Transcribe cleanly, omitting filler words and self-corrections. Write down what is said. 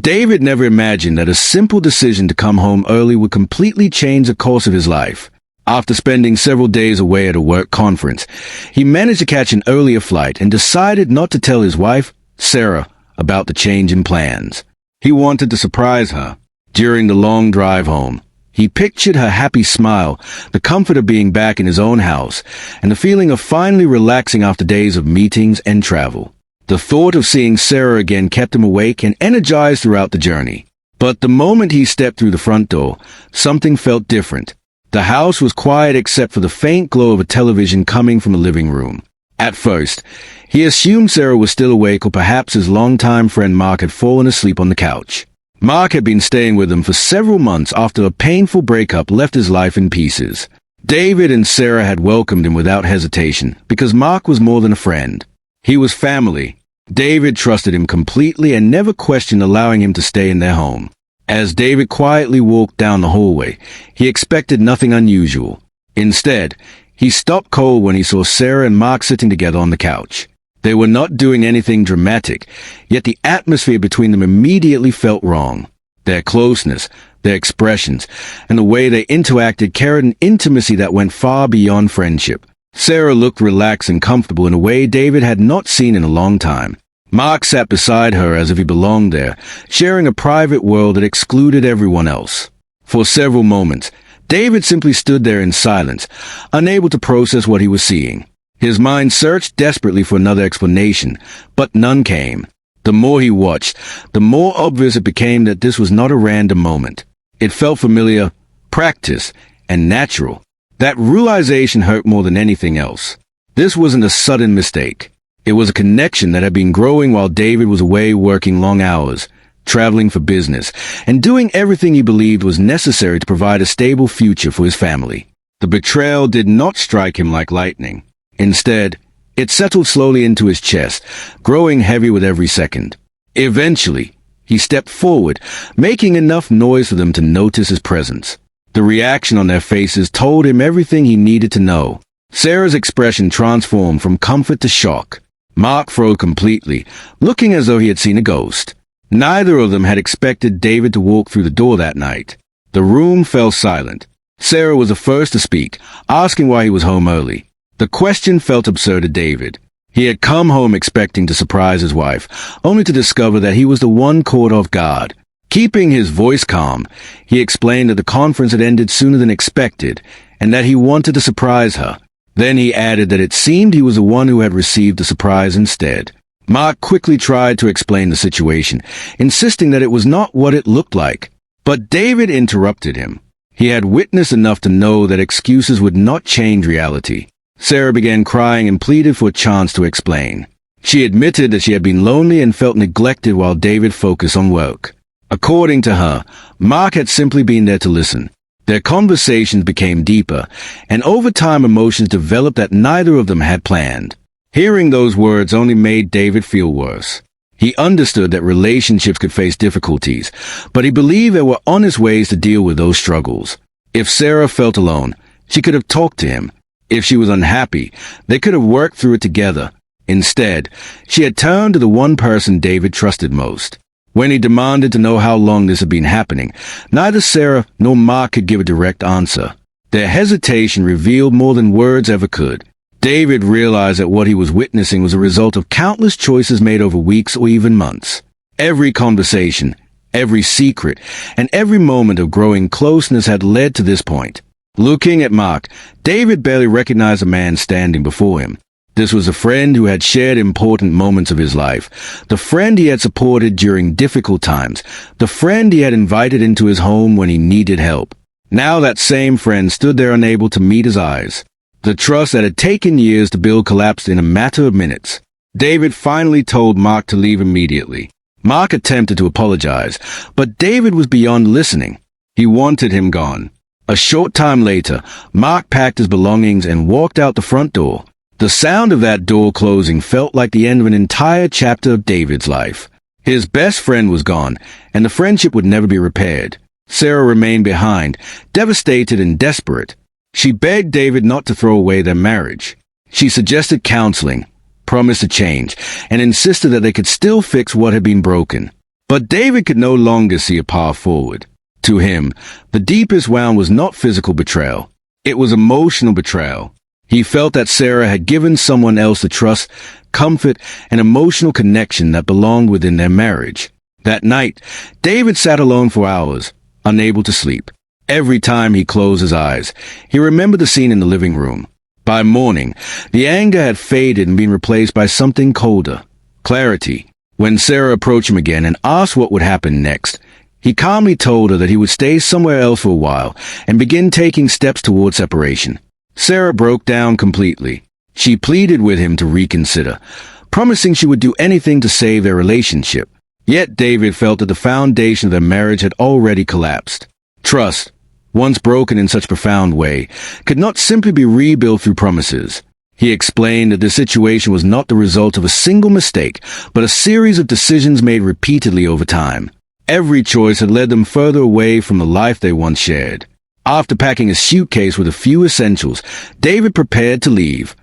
David never imagined that a simple decision to come home early would completely change the course of his life. After spending several days away at a work conference, he managed to catch an earlier flight and decided not to tell his wife, Sarah, about the change in plans. He wanted to surprise her. During the long drive home, he pictured her happy smile, the comfort of being back in his own house, and the feeling of finally relaxing after days of meetings and travel. The thought of seeing Sarah again kept him awake and energized throughout the journey. But the moment he stepped through the front door, something felt different. The house was quiet except for the faint glow of a television coming from the living room. At first, he assumed Sarah was still awake, or perhaps his longtime friend Mark had fallen asleep on the couch. Mark had been staying with him for several months after a painful breakup left his life in pieces. David and Sarah had welcomed him without hesitation because Mark was more than a friend. He was family. David trusted him completely and never questioned allowing him to stay in their home. As David quietly walked down the hallway, he expected nothing unusual. Instead, he stopped cold when he saw Sarah and Mark sitting together on the couch. They were not doing anything dramatic, yet the atmosphere between them immediately felt wrong. Their closeness, their expressions, and the way they interacted carried an intimacy that went far beyond friendship. Sarah looked relaxed and comfortable in a way David had not seen in a long time. Mark sat beside her as if he belonged there, sharing a private world that excluded everyone else. For several moments, David simply stood there in silence, unable to process what he was seeing. His mind searched desperately for another explanation, but none came. The more he watched, the more obvious it became that this was not a random moment. It felt familiar, practiced, and natural. That realization hurt more than anything else. This wasn't a sudden mistake. It was a connection that had been growing while David was away working long hours, traveling for business, and doing everything he believed was necessary to provide a stable future for his family. The betrayal did not strike him like lightning. Instead, it settled slowly into his chest, growing heavy with every second. Eventually, he stepped forward, making enough noise for them to notice his presence. The reaction on their faces told him everything he needed to know. Sarah's expression transformed from comfort to shock. Mark froze completely, looking as though he had seen a ghost. Neither of them had expected David to walk through the door that night. The room fell silent. Sarah was the first to speak, asking why he was home early. The question felt absurd to David. He had come home expecting to surprise his wife, only to discover that he was the one caught off guard. Keeping his voice calm, he explained that the conference had ended sooner than expected, and that he wanted to surprise her. Then he added that it seemed he was the one who had received the surprise instead. Mark quickly tried to explain the situation, insisting that it was not what it looked like. But David interrupted him. He had witnessed enough to know that excuses would not change reality. Sarah began crying and pleaded for a chance to explain. She admitted that she had been lonely and felt neglected while David focused on work. According to her, Mark had simply been there to listen. Their conversations became deeper, and over time emotions developed that neither of them had planned. Hearing those words only made David feel worse. He understood that relationships could face difficulties, but he believed there were honest ways to deal with those struggles. If Sarah felt alone, she could have talked to him. If she was unhappy, they could have worked through it together. Instead, she had turned to the one person David trusted most. When he demanded to know how long this had been happening, neither Sarah nor Mark could give a direct answer. Their hesitation revealed more than words ever could. David realized that what he was witnessing was a result of countless choices made over weeks or even months. Every conversation, every secret, and every moment of growing closeness had led to this point. Looking at Mark, David barely recognized the man standing before him. This was a friend who had shared important moments of his life, the friend he had supported during difficult times, the friend he had invited into his home when he needed help. Now that same friend stood there unable to meet his eyes. The trust that had taken years to build collapsed in a matter of minutes. David finally told Mark to leave immediately. Mark attempted to apologize, but David was beyond listening. He wanted him gone. A short time later, Mark packed his belongings and walked out the front door. The sound of that door closing felt like the end of an entire chapter of David's life. His best friend was gone, and the friendship would never be repaired. Sarah remained behind, devastated and desperate. She begged David not to throw away their marriage. She suggested counseling, promised a change, and insisted that they could still fix what had been broken. But David could no longer see a path forward. To him, the deepest wound was not physical betrayal. It was emotional betrayal. He felt that Sarah had given someone else the trust, comfort, and emotional connection that belonged within their marriage. That night, David sat alone for hours, unable to sleep. Every time he closed his eyes, he remembered the scene in the living room. By morning, the anger had faded and been replaced by something colder, clarity. When Sarah approached him again and asked what would happen next, he calmly told her that he would stay somewhere else for a while and begin taking steps toward separation. Sarah broke down completely. She pleaded with him to reconsider, promising she would do anything to save their relationship. Yet David felt that the foundation of their marriage had already collapsed. Trust, once broken in such a profound way, could not simply be rebuilt through promises. He explained that the situation was not the result of a single mistake, but a series of decisions made repeatedly over time. Every choice had led them further away from the life they once shared. After packing a suitcase with a few essentials, David prepared to leave.